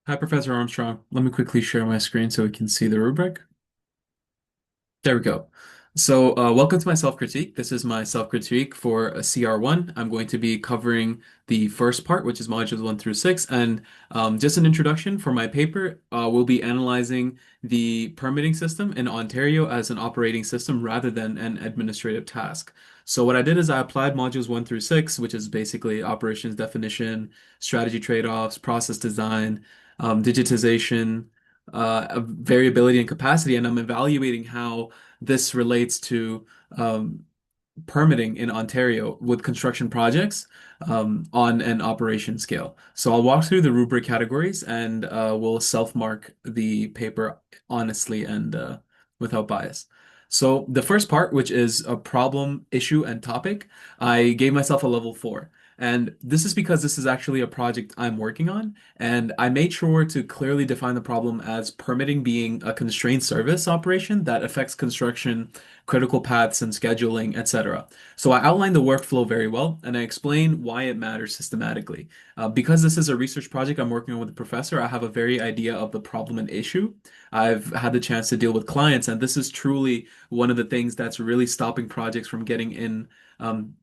Hi, Professor Armstrong. Let me quickly share my screen so we can see the rubric. There we go. Welcome to my self-critique. This is my self-critique for a CR1. I'm going to be covering the first part, which is modules 1 through 6. And just an introduction for my paper, we'll be analyzing the permitting system in Ontario as an operating system rather than an administrative task. So what I did is I applied modules 1 through 6, which is basically operations definition, strategy trade-offs, process design, digitization, variability and capacity, and I'm evaluating how this relates to um, permitting in Ontario with construction projects on an operation scale. So I'll walk through the rubric categories and we'll self-mark the paper honestly and without bias. So the first part, which is a problem, issue, and topic, I gave myself a level 4. And this is because this is actually a project I'm working on, and I made sure to clearly define the problem as permitting being a constrained service operation that affects construction, critical paths, and scheduling, etc. So I outline the workflow very well, and I explain why it matters systematically. Because this is a research project I'm working on with a professor, I have a very idea of the problem and issue. I've had the chance to deal with clients, and this is truly one of the things that's really stopping projects from getting in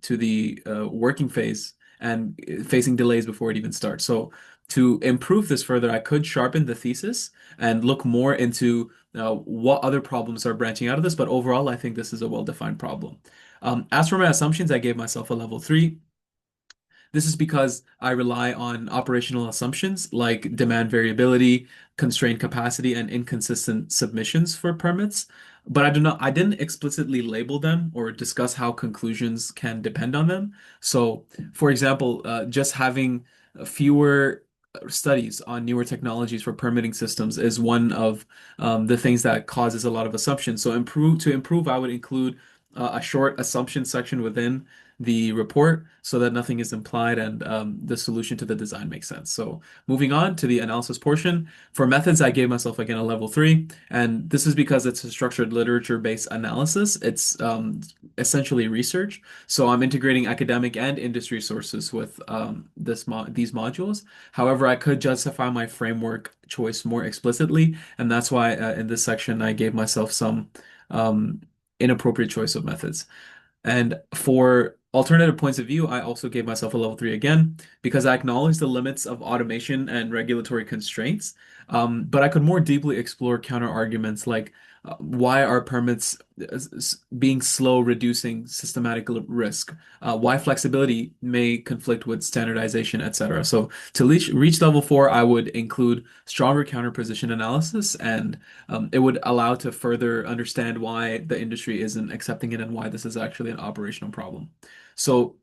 to the working phase and facing delays before it even starts. So to improve this further, I could sharpen the thesis and look more into what other problems are branching out of this, but overall, I think this is a well-defined problem. As for my assumptions, I gave myself a level 3. This is because I rely on operational assumptions like demand variability, constrained capacity, and inconsistent submissions for permits. But I didn't explicitly label them or discuss how conclusions can depend on them. So, for example, just having fewer studies on newer technologies for permitting systems is one of the things that causes a lot of assumptions. So, to improve, I would include a short assumption section within the report so that nothing is implied and the solution to the design makes sense. So moving on to the analysis portion. For methods, I gave myself again a level 3, and this is because it's a structured literature-based analysis. It's essentially research. So I'm integrating academic and industry sources with these modules. However, I could justify my framework choice more explicitly, and that's why in this section I gave myself some um, inappropriate choice of methods. And for alternative points of view, I also gave myself a level 3 again because I acknowledge the limits of automation and regulatory constraints. But I could more deeply explore counter arguments like why are permits being slow, reducing systematic risk? Why flexibility may conflict with standardization, etc. So to reach level 4, I would include stronger counterposition analysis, and it would allow to further understand why the industry isn't accepting it and why this is actually an operational problem. So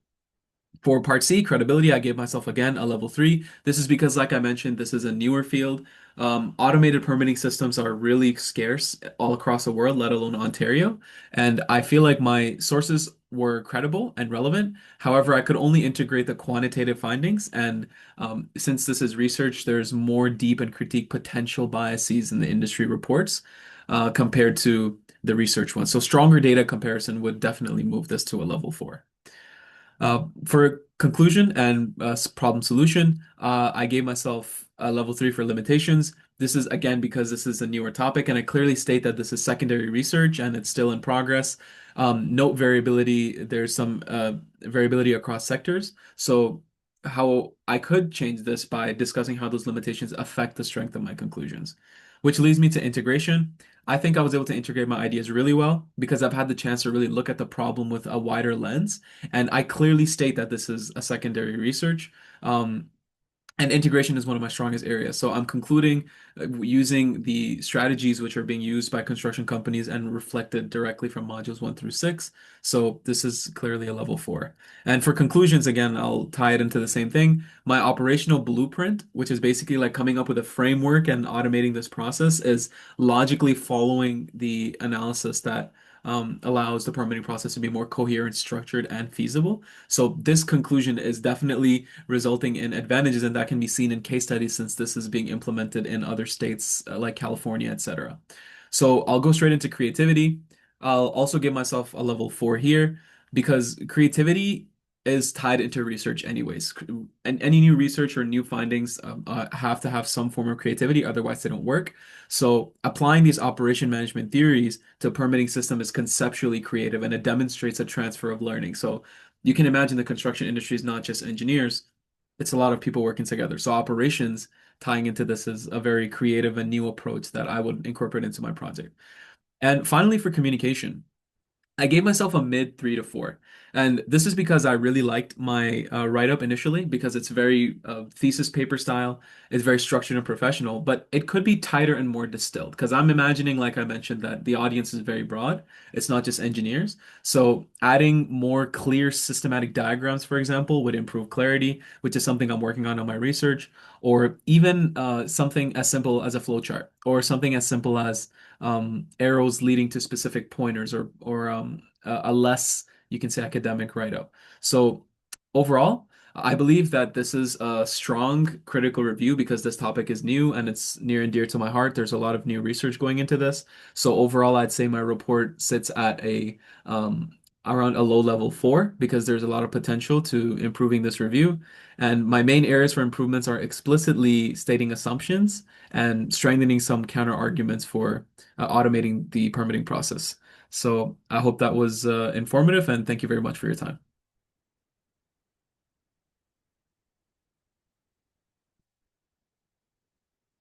for part C, credibility, I gave myself again a level 3. This is because, like I mentioned, this is a newer field. Automated permitting systems are really scarce all across the world, let alone Ontario. And I feel like my sources were credible and relevant. However, I could only integrate the quantitative findings. And since this is research, there's more deep and critique potential biases in the industry reports compared to the research ones. So stronger data comparison would definitely move this to a level 4. For conclusion and problem solution, I gave myself a level 3 for limitations. This is again because this is a newer topic, and I clearly state that this is secondary research and it's still in progress. Note variability, there's some variability across sectors. So, how I could change this by discussing how those limitations affect the strength of my conclusions, which leads me to integration. I think I was able to integrate my ideas really well because I've had the chance to really look at the problem with a wider lens. And I clearly state that this is a secondary research. And integration is one of my strongest areas. So I'm concluding using the strategies which are being used by construction companies and reflected directly from modules 1 through 6. So this is clearly a level 4. And for conclusions, again, I'll tie it into the same thing. My operational blueprint, which is basically like coming up with a framework and automating this process, is logically following the analysis that allows the permitting process to be more coherent, structured, and feasible. So this conclusion is definitely resulting in advantages, and that can be seen in case studies since this is being implemented in other states like California, etc. So I'll go straight into creativity. I'll also give myself a level 4 here because creativity is tied into research anyways. And any new research or new findings have to have some form of creativity, otherwise they don't work. So applying these operation management theories to a permitting system is conceptually creative and it demonstrates a transfer of learning. So you can imagine the construction industry is not just engineers, it's a lot of people working together. So operations tying into this is a very creative and new approach that I would incorporate into my project. And finally, for communication. I gave myself a mid 3 to 4. And this is because I really liked my write-up initially because it's very thesis paper style. It's very structured and professional, but it could be tighter and more distilled because I'm imagining, like I mentioned, that the audience is very broad. It's not just engineers. So adding more clear systematic diagrams, for example, would improve clarity, which is something I'm working on my research, or even something as simple as a flowchart, or something as simple as arrows leading to specific pointers or a less you can say academic write-up. So overall, I believe that this is a strong critical review because this topic is new and it's near and dear to my heart. There's a lot of new research going into this. So overall, I'd say my report sits at a around a low level 4 because there's a lot of potential to improving this review. And my main areas for improvements are explicitly stating assumptions and strengthening some counter arguments for automating the permitting process. So I hope that was informative and thank you very much for your time.